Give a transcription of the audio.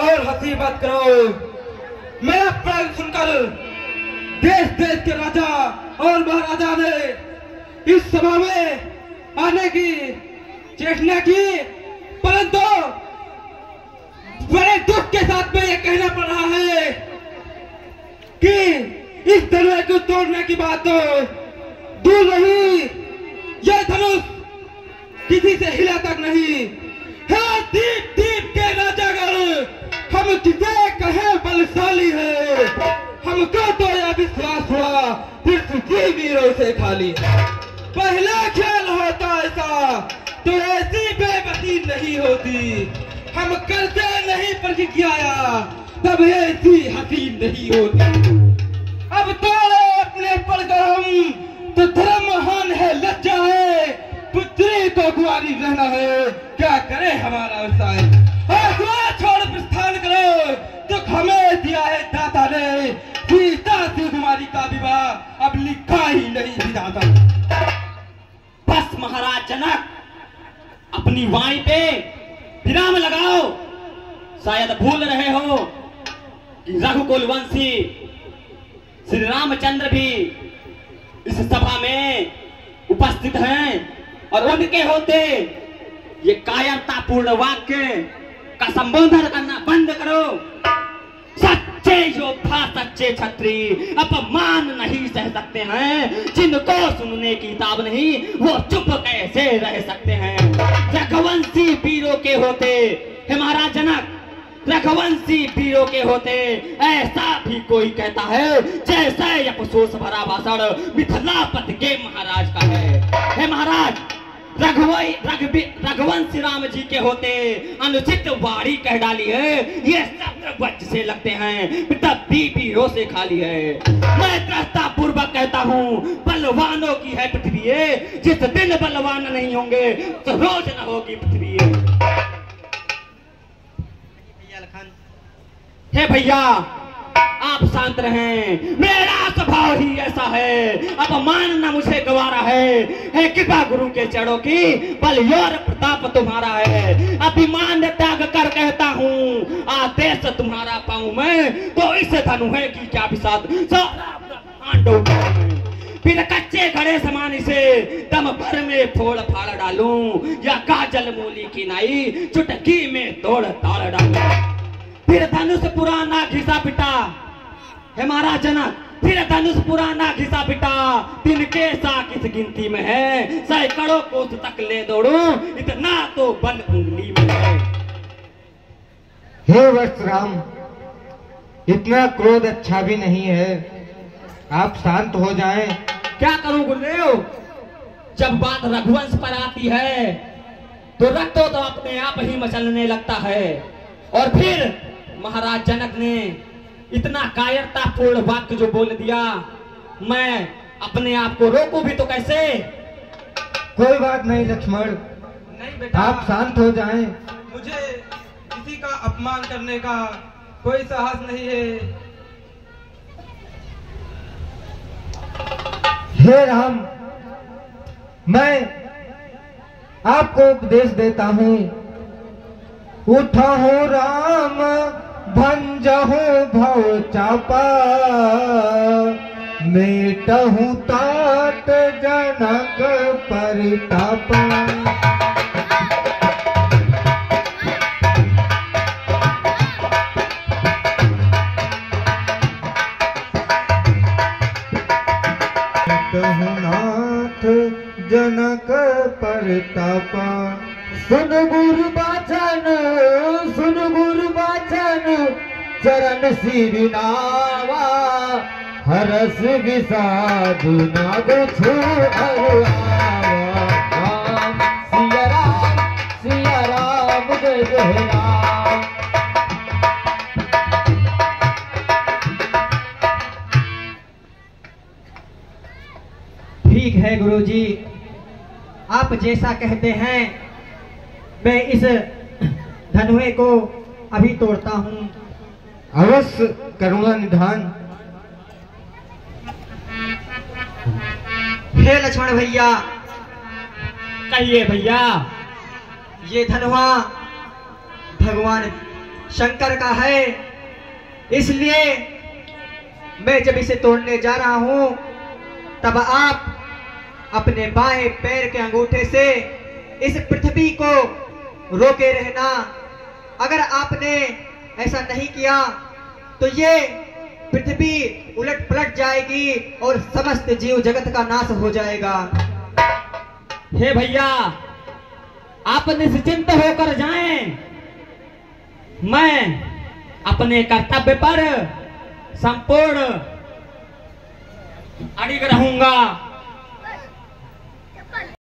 और हंसी मत करो। मेरा प्रश्न सुनकर देश देश के राजा और महाराजा ने इस सभा में आने की चेष्टा की, परंतु बड़े दुख के साथ में यह कहना पड़ रहा है कि इस धनुष को तोड़ने की बात तो दूर रही, यह धनुष किसी से हिला तक नहीं है। दीप दीप के राजागण हम किसे कहे बलशाली है, हमको तो यह विश्वास हुआ पृथ्वी वीरों से खाली है। पहला खेल होता ऐसा तो ऐसी बेबसी नहीं होती, हम करते नहीं प्रतिज्ञाया तब ऐसी हसीन नहीं होती। अब तोड़े अपने पड़कर हम तो धर्म महान है, लज्जा है, पुत्री को कुंवारी रहना है, क्या करे हमारा व्यवसाय। छोड़ प्रस्थान करो, दुख हमें दिया है दाता ने, सीता से कुमारी का विवाह अब लिखा ही नहीं विधाता। बस महाराज जनक, अपनी वाणी पे विराम लगाओ। शायद भूल रहे हो कि रघुकुल वंशी श्री रामचंद्र भी इस सभा में उपस्थित हैं और उनके होते ये कायरतापूर्ण वाक्य का संबोधन करना बंद करो। सच्चे योद्धा, सच्चे क्षत्रिय अपमान नहीं सह सकते हैं, जिनको सुनने की ताब नहीं वो चुप कैसे रह सकते हैं। रघुवंशी वीरों के होते हे महाराज जनक, रघुवंशी वीरों के होते ऐसा भी कोई कहता है जैसे अफसोस भरा भाषण मिथिलापति के महाराज का है। हे महाराज, रघुवंशी राम जी के होते अनुचित वाणी कह डाली है, ये शब्द वज्र से लगते हैं, तब वीरों से खाली है। मैं त्रस्ता पूर्वक कहता हूँ, बलवानों की है पृथ्वी, जिस दिन बलवान नहीं होंगे तो रोज न होगी पृथ्वी। हे भैया, आप शांत रहें, मेरा स्वभाव ही ऐसा है, अपमान न मुझे गवारा है कृपा गुरु के चरणों की, बल और प्रताप तुम्हारा है। अभिमान त्याग कर कहता हूँ, आदेश तुम्हारा पाऊं मैं, तो इस धनु है कि क्या विषाद फिर कच्चे घड़े समान से दम भर में फोड़ फाड़ डालूं, या काजल मूली की नाई चुटकी में तोड़ ताड़ डालूं। फिर धनुष पुराना घिसा पिटा, हे महाराज जनक, फिर धनुष पुराना घिसा पिटा, तिनके सा किस गिनती में है, सैकड़ों कोस तक ले दौड़ो, इतना तो बल उंगली में है। हे वत्सराम, इतना क्रोध अच्छा भी नहीं है, आप शांत हो जाएं। क्या करूं गुरुदेव, जब बात रघुवंश पर आती है तो रक्त तो अपने आप ही मचलने लगता है। और फिर महाराज जनक ने इतना कायरतापूर्ण वाक्य जो बोल दिया, मैं अपने आप को रोकूं भी तो कैसे। कोई बात नहीं लक्ष्मण, नहीं बेटा, आप शांत हो जाएं। मुझे किसी का अपमान करने का कोई साहस नहीं है। हे राम, मैं आपको उपदेश देता हूँ, उठो राम भंजहु भव चापा, मेटहु तात जनक परितापा। नाथ जनक परितापा। सुन गुरु बाचन, सुन गुरु बाचन, चरण सिर नावा, हरस विषाद नाद छू राम, सिया राम जय जय राम। ठीक है गुरुजी, आप जैसा कहते हैं मैं इस धनुए को अभी तोड़ता हूँ। अवश्य करुणा निधान। हे लक्ष्मण भैया, कहिए भैया। ये धनुआ भगवान शंकर का है, इसलिए मैं जब इसे तोड़ने जा रहा हूं तब आप अपने बाएं पैर के अंगूठे से इस पृथ्वी को रोके रहना। अगर आपने ऐसा नहीं किया तो ये पृथ्वी उलट पलट जाएगी और समस्त जीव जगत का नाश हो जाएगा। हे भैया, आप निश्चिंत होकर जाएं, मैं अपने कर्तव्य पर संपूर्ण अड़िग रहूंगा।